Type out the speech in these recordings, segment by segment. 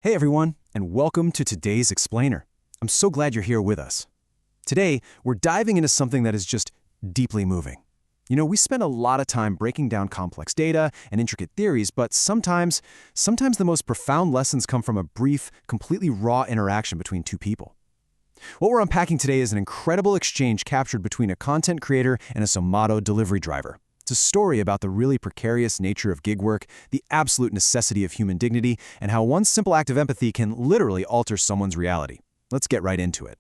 Hey everyone, and welcome to today's Explainer. I'm so glad you're here with us. Today, we're diving into something that is just deeply moving. We spend a lot of time breaking down complex data and intricate theories, but sometimes the most profound lessons come from a brief, completely raw interaction between two people. What we're unpacking today is an incredible exchange captured between a content creator and a Zomato delivery driver. It's a story about the really precarious nature of gig work, the absolute necessity of human dignity, and how one simple act of empathy can literally alter someone's reality. Let's get right into it.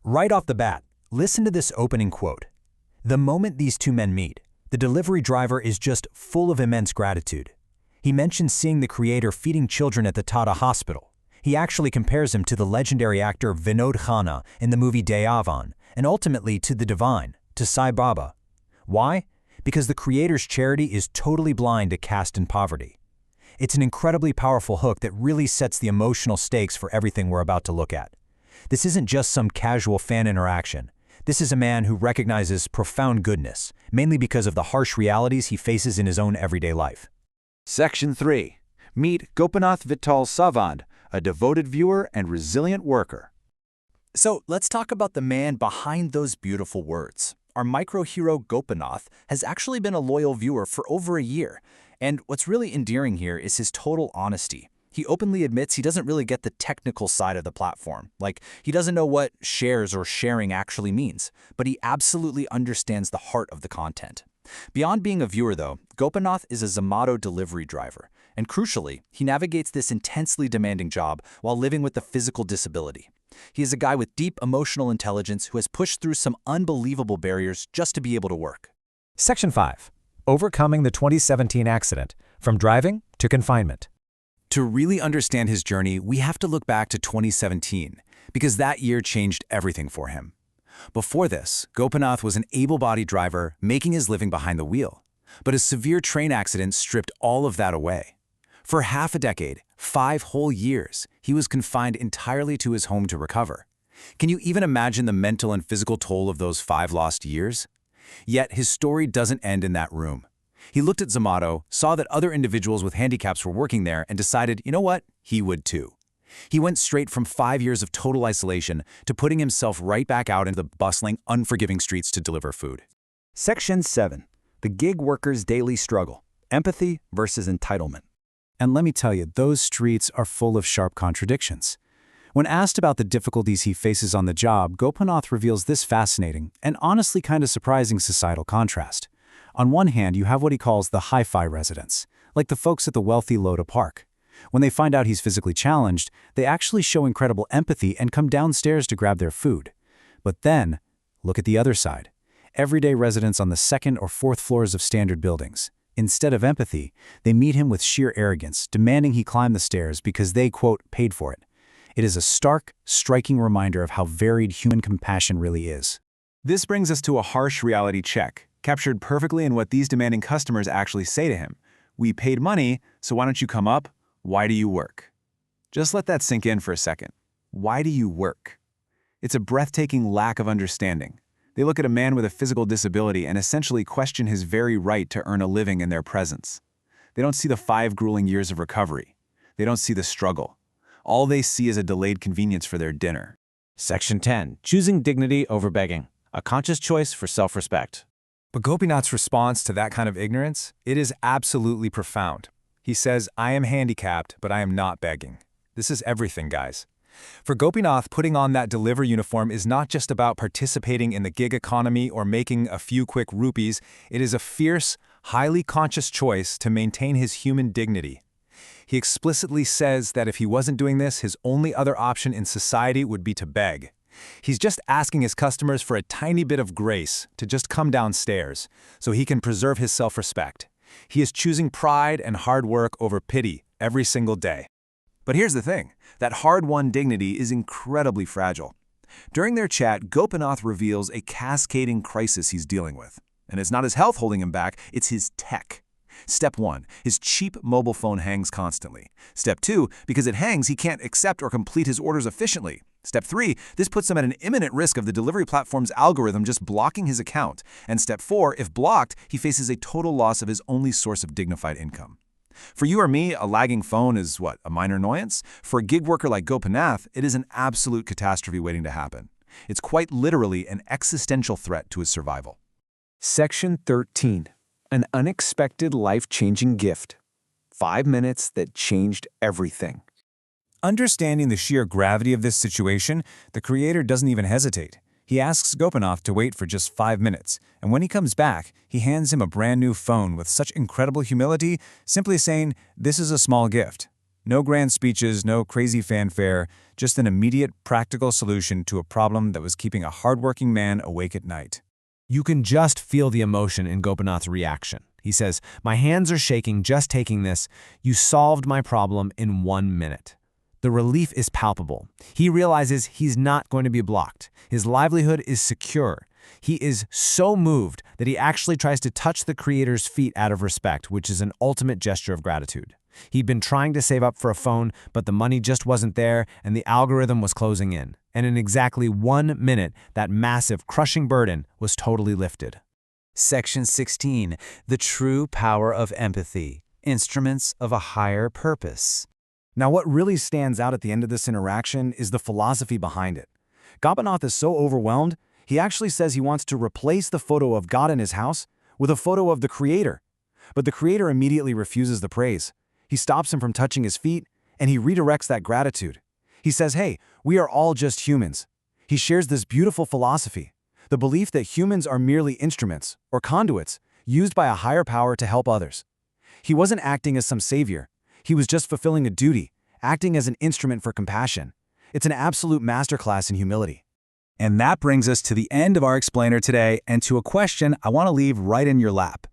Right off the bat, listen to this opening quote. The moment these two men meet, the delivery driver is just full of immense gratitude. He mentions seeing the creator feeding children at the Tata hospital. He actually compares him to the legendary actor Vinod Khanna in the movie Dayavan, and ultimately to the divine, to Sai Baba. Why? Because the creator's charity is totally blind to caste and poverty. It's an incredibly powerful hook that really sets the emotional stakes for everything we're about to look at. This isn't just some casual fan interaction. This is a man who recognizes profound goodness, mainly because of the harsh realities he faces in his own everyday life. Section 3. Meet Gopinath Vittal Savand, a devoted viewer and resilient worker. So let's talk about the man behind those beautiful words. Our micro-hero Gopinath has actually been a loyal viewer for over a year. And what's really endearing here is his total honesty. He openly admits he doesn't really get the technical side of the platform. Like, he doesn't know what shares or sharing actually means, but he absolutely understands the heart of the content. Beyond being a viewer, though, Gopinath is a Zomato delivery driver. And crucially, he navigates this intensely demanding job while living with a physical disability. He is a guy with deep emotional intelligence who has pushed through some unbelievable barriers just to be able to work. Section 5. Overcoming the 2017 accident, from driving to confinement. To really understand his journey, we have to look back to 2017, because that year changed everything for him. Before this, Gopinath was an able-bodied driver making his living behind the wheel. But a severe train accident stripped all of that away. For half a decade, 5 whole years, he was confined entirely to his home to recover. Can you even imagine the mental and physical toll of those 5 lost years? Yet his story doesn't end in that room. He looked at Zomato, saw that other individuals with handicaps were working there, and decided, you know what, he would too. He went straight from 5 years of total isolation to putting himself right back out into the bustling, unforgiving streets to deliver food. Section 7. The gig worker's daily struggle. Empathy versus entitlement. And let me tell you, those streets are full of sharp contradictions. When asked about the difficulties he faces on the job, Gopinath reveals this fascinating and honestly kind of surprising societal contrast. On one hand, you have what he calls the hi-fi residents, like the folks at the wealthy Lota Park. When they find out he's physically challenged, they actually show incredible empathy and come downstairs to grab their food. But then, look at the other side. Everyday residents on the 2nd or 4th floors of standard buildings. Instead of empathy, they meet him with sheer arrogance, demanding he climb the stairs because they, quote, paid for it. It is a stark, striking reminder of how varied human compassion really is. This brings us to a harsh reality check, captured perfectly in what these demanding customers actually say to him. We paid money, so why don't you come up? Why do you work? Just let that sink in for a second. Why do you work? It's a breathtaking lack of understanding. They look at a man with a physical disability and essentially question his very right to earn a living in their presence. They don't see the 5 grueling years of recovery. They don't see the struggle. All they see is a delayed convenience for their dinner. Section 10. Choosing dignity over begging. A conscious choice for self-respect. But Gopinath's response to that kind of ignorance, it is absolutely profound. He says, I am handicapped, but I am not begging. This is everything, guys. For Gopinath, putting on that deliver uniform is not just about participating in the gig economy or making a few quick rupees. It is a fierce, highly conscious choice to maintain his human dignity. He explicitly says that if he wasn't doing this, his only other option in society would be to beg. He's just asking his customers for a tiny bit of grace to just come downstairs so he can preserve his self-respect. He is choosing pride and hard work over pity every single day. But here's the thing, that hard-won dignity is incredibly fragile. During their chat, Gopinath reveals a cascading crisis he's dealing with. And it's not his health holding him back, it's his tech. Step 1, his cheap mobile phone hangs constantly. Step 2, because it hangs, he can't accept or complete his orders efficiently. Step 3, this puts him at an imminent risk of the delivery platform's algorithm just blocking his account. And Step 4, if blocked, he faces a total loss of his only source of dignified income. For you or me, a lagging phone is what, a minor annoyance? For a gig worker like Gopinath, it is an absolute catastrophe waiting to happen. It's quite literally an existential threat to his survival. Section 13. An unexpected life-changing gift. 5 minutes that changed everything. Understanding the sheer gravity of this situation, the creator doesn't even hesitate. He asks Gopinath to wait for just 5 minutes, and when he comes back, he hands him a brand new phone with such incredible humility, simply saying, "This is a small gift." No grand speeches, no crazy fanfare, just an immediate, practical solution to a problem that was keeping a hardworking man awake at night. You can just feel the emotion in Gopinath's reaction. He says, "My hands are shaking just taking this. You solved my problem in 1 minute." The relief is palpable. He realizes he's not going to be blocked. His livelihood is secure. He is so moved that he actually tries to touch the creator's feet out of respect, which is an ultimate gesture of gratitude. He'd been trying to save up for a phone, but the money just wasn't there, and the algorithm was closing in. And in exactly 1 minute, that massive, crushing burden was totally lifted. Section 16. The true power of empathy. Instruments of a higher purpose. Now, what really stands out at the end of this interaction is the philosophy behind it. Gopinath is so overwhelmed, he actually says he wants to replace the photo of God in his house with a photo of the Creator. But the Creator immediately refuses the praise. He stops him from touching his feet, and he redirects that gratitude. He says, "Hey, we are all just humans." He shares this beautiful philosophy, the belief that humans are merely instruments, or conduits, used by a higher power to help others. He wasn't acting as some savior. He was just fulfilling a duty, acting as an instrument for compassion. It's an absolute masterclass in humility. And that brings us to the end of our explainer today and to a question I want to leave right in your lap.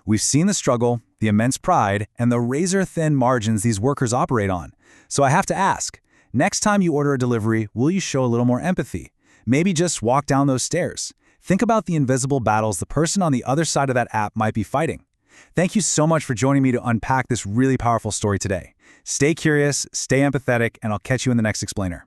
We've seen the struggle, the immense pride, and the razor-thin margins these workers operate on. So I have to ask, next time you order a delivery, will you show a little more empathy? Maybe just walk down those stairs. Think about the invisible battles the person on the other side of that app might be fighting. Thank you so much for joining me to unpack this really powerful story today. Stay curious, stay empathetic, and I'll catch you in the next explainer.